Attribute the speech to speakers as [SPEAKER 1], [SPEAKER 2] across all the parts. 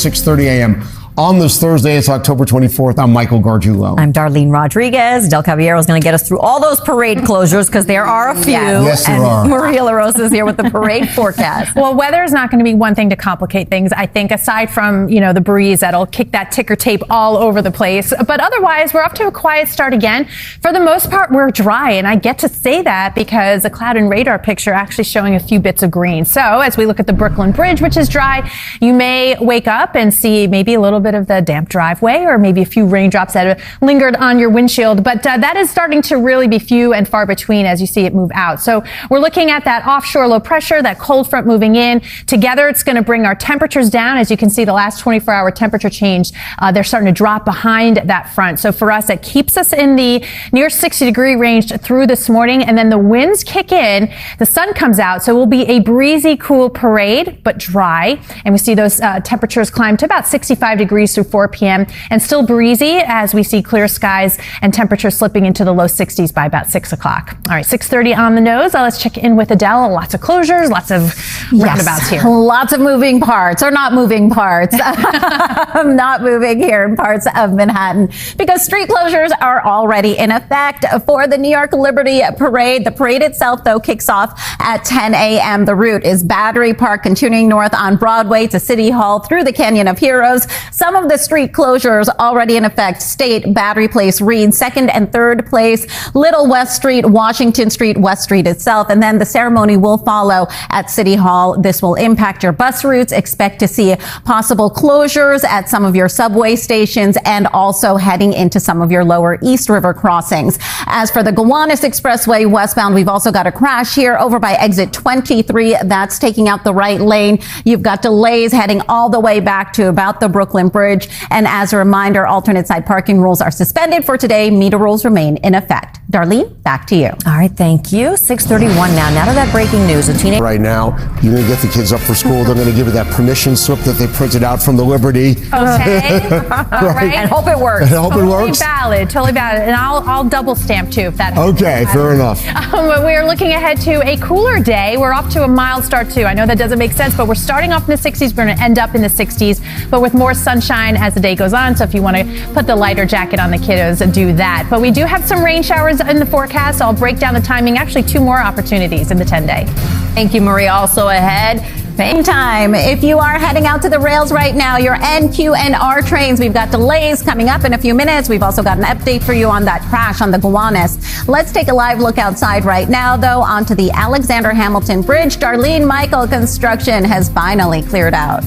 [SPEAKER 1] 6:30 a.m. On this Thursday, it's October 24th. I'm Michael Gargiulo.
[SPEAKER 2] I'm Darlene Rodriguez. Adelle Caballero is going to get us through all those parade closures because there are a few.
[SPEAKER 1] Yes, there are.
[SPEAKER 2] Maria LaRosa is here with the parade forecast.
[SPEAKER 3] Well, weather is not going to be one thing to complicate things, I think, aside from, the breeze that'll kick that ticker tape all over the place. But otherwise, we're off to a quiet start again. For the most part, we're dry, and I get to say that because the cloud and radar picture actually showing a few bits of green. So as we look at the Brooklyn Bridge, which is dry, you may wake up and see maybe a little bit of the damp driveway or maybe a few raindrops that have lingered on your windshield. But that is starting to really be few and far between as you see it move out. So we're looking at that offshore low pressure, that cold front moving in. Together, it's going to bring our temperatures down. As you can see, the last 24-hour temperature change, they're starting to drop behind that front. So for us, it keeps us in the near 60-degree range through this morning. And then the winds kick in, the sun comes out. So it will be a breezy, cool parade, but dry. And we see those temperatures climb to about 65 degrees through 4 p.m. and still breezy as we see clear skies and temperatures slipping into the low 60s by about 6 o'clock. All right, 6:30 on the nose. Let's check in with Adelle. Lots of closures, lots of roundabouts here.
[SPEAKER 2] Lots of moving parts, or not moving parts. Not moving here in parts of Manhattan because street closures are already in effect for the New York Liberty Parade. The parade itself, though, kicks off at 10 a.m. The route is Battery Park, continuing north on Broadway to City Hall through the Canyon of Heroes. Some of the street closures already in effect: State, Battery Place, Reed, 2nd and 3rd place, Little West Street, Washington Street, West Street itself, and then the ceremony will follow at City Hall. This will impact your bus routes. Expect to see possible closures at some of your subway stations and also heading into some of your lower East River crossings. As for the Gowanus Expressway westbound, we've also got a crash here over by exit 23. That's taking out the right lane. You've got delays heading all the way back to about the Brooklyn Bridge. And as a reminder, alternate side parking rules are suspended for today. Meter rules remain in effect. Darlene, back to you. All right, thank you. 6:31 now. Now to that breaking news. A teenager.
[SPEAKER 1] Right now, you're going to get the kids up for school. They're going to give you that permission slip that they printed out from the Liberty.
[SPEAKER 3] Okay. All right.
[SPEAKER 2] And hope it works.
[SPEAKER 1] And hope it works.
[SPEAKER 3] Totally valid. And I'll double stamp too if that helps.
[SPEAKER 1] Okay, fair enough.
[SPEAKER 3] We are looking ahead to a cooler day. We're off to a mild start too. I know that doesn't make sense, but we're starting off in the 60s. We're going to end up in the 60s, but with more sunshine as the day goes on. So if you want to put the lighter jacket on the kiddos, do that. But we do have some rain showers in the forecast. I'll break down the timing. Actually, 2 more opportunities in the 10-day.
[SPEAKER 2] Thank you, Maria. Also ahead, same time. If you are heading out to the rails right now, your NQ and R trains, we've got delays coming up in a few minutes. We've also got an update for you on that crash on the Gowanus. Let's take a live look outside right now, though, onto the Alexander Hamilton Bridge. Darlene, Michael, construction has finally cleared out.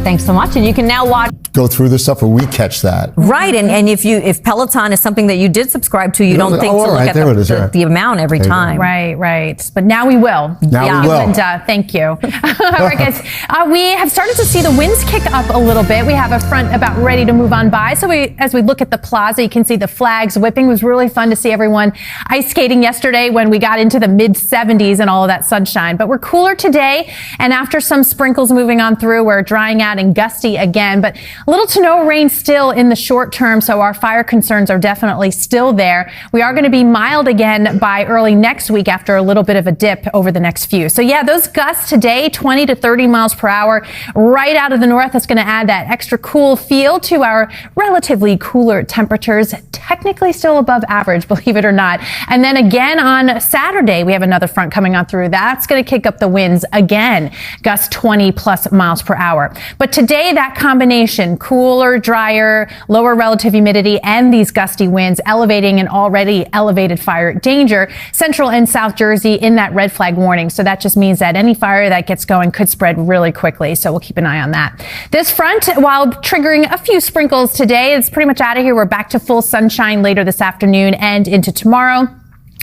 [SPEAKER 2] Thanks so much. And you can now watch.
[SPEAKER 1] Go through this stuff, or we catch that.
[SPEAKER 2] Right, and if Peloton is something that you did subscribe to, you don't think to look at the amount every time.
[SPEAKER 3] Right. But now we will.
[SPEAKER 1] Now we will.
[SPEAKER 3] And thank you. All right, guys. We have started to see the winds kick up a little bit. We have a front about ready to move on by. So as we look at the plaza, you can see the flags whipping. It was really fun to see everyone ice skating yesterday when we got into the mid 70s and all of that sunshine. But we're cooler today, and after some sprinkles moving on through, we're drying out and gusty again. But little to no rain still in the short term, so our fire concerns are definitely still there. We are going to be mild again by early next week after a little bit of a dip over the next few. So yeah, those gusts today, 20 to 30 miles per hour, right out of the north. That's going to add that extra cool feel to our relatively cooler temperatures. Technically still above average, believe it or not. And then again on Saturday, we have another front coming on through. That's going to kick up the winds again, gusts 20 plus miles per hour. But today, that combination, cooler, drier, lower relative humidity, and these gusty winds elevating an already elevated fire danger, central and South Jersey in that red flag warning. So that just means that any fire that gets going could spread really quickly. So we'll keep an eye on that. This front, while triggering a few sprinkles today, it's pretty much out of here. We're back to full sunshine later this afternoon and into tomorrow.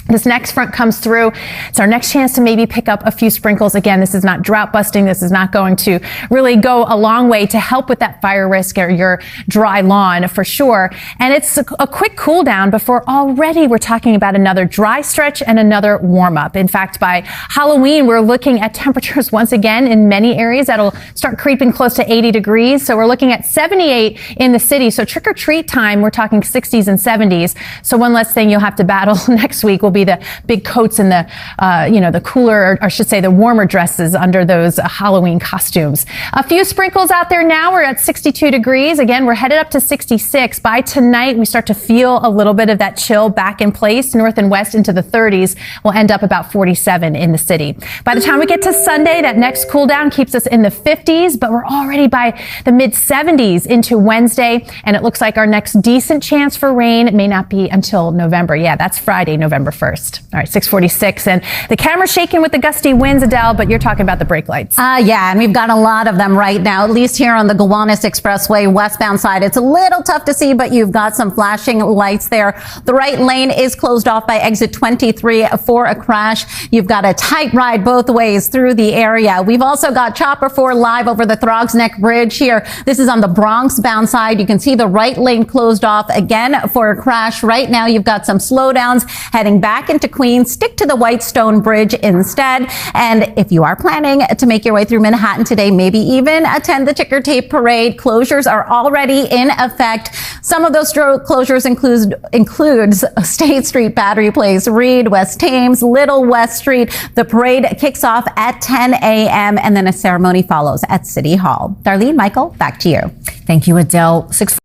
[SPEAKER 3] This next front comes through. It's our next chance to maybe pick up a few sprinkles. Again, this is not drought busting. This is not going to really go a long way to help with that fire risk or your dry lawn for sure. And it's a quick cool down before already we're talking about another dry stretch and another warm up. In fact, by Halloween, we're looking at temperatures once again in many areas that'll start creeping close to 80 degrees. So we're looking at 78 in the city. So trick or treat time, we're talking 60s and 70s. So one less thing you'll have to battle next week will will be the big coats and the cooler, or I should say the warmer dresses under those Halloween costumes. A few sprinkles out there now. We're at 62 degrees. Again, we're headed up to 66. By tonight, we start to feel a little bit of that chill back in place. North and west into the 30s. We'll end up about 47 in the city. By the time we get to Sunday, that next cool down keeps us in the 50s, but we're already by the mid 70s into Wednesday. And it looks like our next decent chance for rain may not be until November. Yeah, that's Friday, November 1st. All right, 6:46. And the camera's shaking with the gusty winds, Adele, but you're talking about the brake lights.
[SPEAKER 2] Yeah, and we've got a lot of them right now, at least here on the Gowanus Expressway westbound side. It's a little tough to see, but you've got some flashing lights there. The right lane is closed off by exit 23 for a crash. You've got a tight ride both ways through the area. We've also got Chopper 4 live over the Throgs Neck Bridge here. This is on the Bronx bound side. You can see the right lane closed off again for a crash. Right now, you've got some slowdowns heading back into Queens. Stick to the Whitestone Bridge instead. And if you are planning to make your way through Manhattan today, maybe even attend the ticker tape parade, closures are already in effect. Some of those closures includes State Street, Battery Place, Reed, West Thames, Little West Street. The parade kicks off at 10 a.m. and then a ceremony follows at City Hall. Darlene, Michael, back to you.
[SPEAKER 4] Thank you, Adele. 6:40.